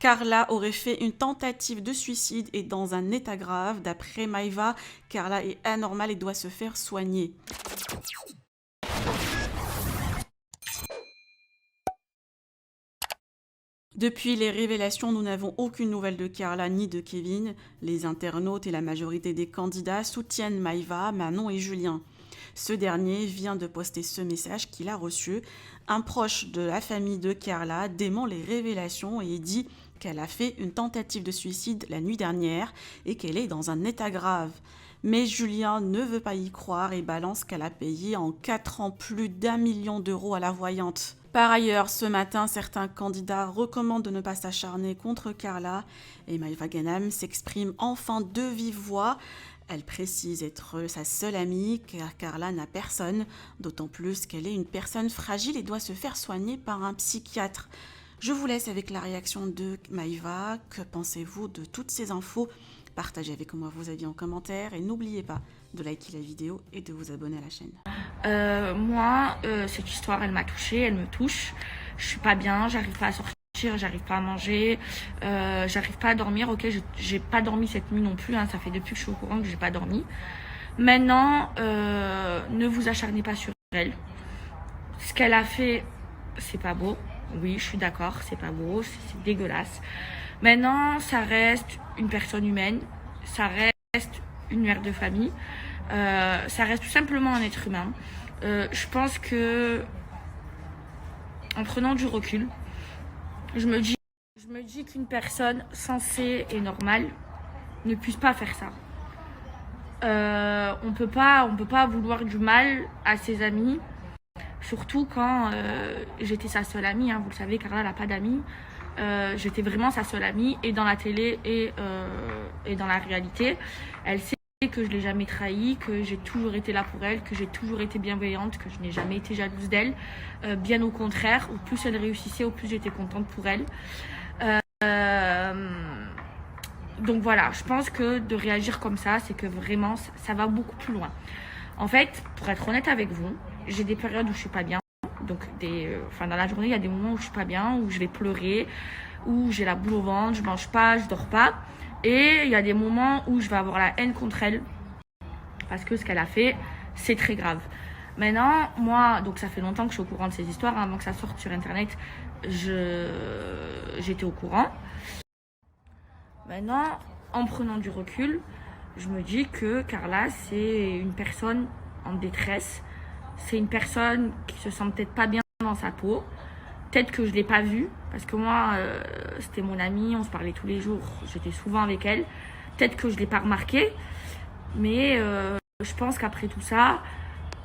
Carla aurait fait une tentative de suicide et dans un état grave. D'après Maïva, Carla est anormale et doit se faire soigner. Depuis les révélations, nous n'avons aucune nouvelle de Carla ni de Kevin. Les internautes et la majorité des candidats soutiennent Maïva, Manon et Julien. Ce dernier vient de poster ce message qu'il a reçu. Un proche de la famille de Carla dément les révélations et dit qu'elle a fait une tentative de suicide la nuit dernière et qu'elle est dans un état grave. Mais Julien ne veut pas y croire et balance qu'elle a payé en 4 ans plus d'1 million d'euros à la voyante. Par ailleurs, ce matin, certains candidats recommandent de ne pas s'acharner contre Carla et Maïva Ghanem s'exprime enfin de vive voix. Elle précise être sa seule amie car Carla n'a personne, d'autant plus qu'elle est une personne fragile et doit se faire soigner par un psychiatre. Je vous laisse avec la réaction de Maïva. Que pensez-vous de toutes ces infos? Partagez avec moi vos avis en commentaire et n'oubliez pas de liker la vidéo et de vous abonner à la chaîne. Moi, cette histoire, elle m'a touchée, elle me touche. Je suis pas bien, j'arrive pas à sortir, j'arrive pas à manger, j'arrive pas à dormir. Ok, j'ai pas dormi cette nuit non plus, hein, ça fait depuis que je suis au courant que j'ai pas dormi. Maintenant, ne vous acharnez pas sur elle. Ce qu'elle a fait, c'est pas beau. Oui, je suis d'accord, c'est pas beau, c'est dégueulasse. Maintenant, ça reste une personne humaine, ça reste une mère de famille, ça reste tout simplement un être humain. Je pense que, en prenant du recul, je me dis qu'une personne sensée et normale ne puisse pas faire ça. On peut pas vouloir du mal à ses amis, surtout quand j'étais sa seule amie. Hein, vous le savez, Carla n'a pas d'amis. J'étais vraiment sa seule amie, et dans la télé et dans la réalité. Elle sait que je l'ai jamais trahie, que j'ai toujours été là pour elle, que j'ai toujours été bienveillante, que je n'ai jamais été jalouse d'elle. Bien au contraire, au plus elle réussissait, au plus j'étais contente pour elle. Donc voilà, je pense que de réagir comme ça, c'est que vraiment, ça va beaucoup plus loin. En fait, pour être honnête avec vous, j'ai des périodes où je suis pas bien. Donc, dans la journée, il y a des moments où je suis pas bien, où je vais pleurer, où j'ai la boule au ventre, je mange pas, je dors pas. Et il y a des moments où je vais avoir la haine contre elle, parce que ce qu'elle a fait, c'est très grave. Maintenant, moi, donc ça fait longtemps que je suis au courant de ces histoires, hein, avant que ça sorte sur Internet, j'étais au courant. Maintenant, en prenant du recul, je me dis que Carla, c'est une personne en détresse. C'est une personne qui se sent peut-être pas bien dans sa peau. Peut-être que je l'ai pas vue, parce que moi, c'était mon amie, on se parlait tous les jours, j'étais souvent avec elle. Peut-être que je l'ai pas remarqué, mais je pense qu'après tout ça,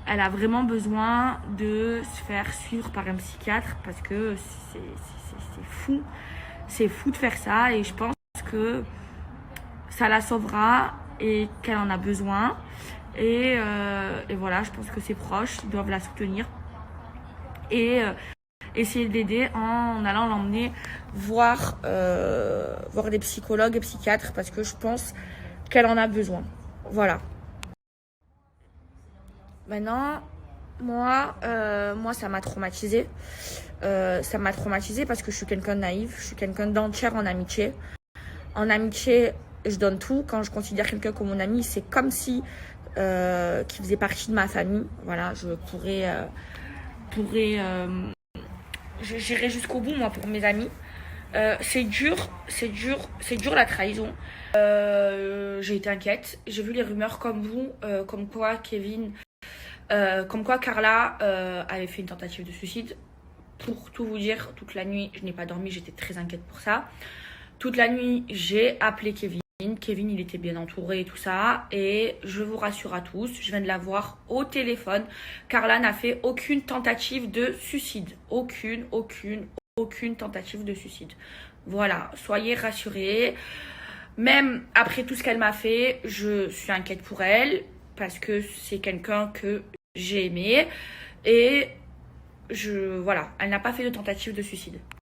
elle a vraiment besoin de se faire suivre par un psychiatre, parce que c'est fou. C'est fou de faire ça, et je pense que ça la sauvera et qu'elle en a besoin. Et voilà, je pense que ses proches doivent la soutenir et essayer de l'aider en allant l'emmener voir des psychologues et psychiatres, parce que je pense qu'elle en a besoin. Voilà. Maintenant, moi, ça m'a traumatisée. Ça m'a traumatisée parce que je suis quelqu'un de naïf, je suis quelqu'un d'entière en amitié. En amitié, je donne tout. Quand je considère quelqu'un comme mon ami, c'est comme si qui faisait partie de ma famille. Voilà, j'irai jusqu'au bout, moi, pour mes amis. C'est dur la trahison. J'ai été inquiète. J'ai vu les rumeurs comme vous, comme quoi Carla avait fait une tentative de suicide. Pour tout vous dire, toute la nuit, je n'ai pas dormi, j'étais très inquiète pour ça. Toute la nuit, j'ai appelé Kevin. Kevin, il était bien entouré et tout ça. Et je vous rassure à tous, je viens de la voir au téléphone. Carla n'a fait aucune tentative de suicide. Aucune tentative de suicide. Voilà, soyez rassurés. Même après tout ce qu'elle m'a fait, je suis inquiète pour elle, parce que c'est quelqu'un que j'ai aimé. Et voilà, elle n'a pas fait de tentative de suicide.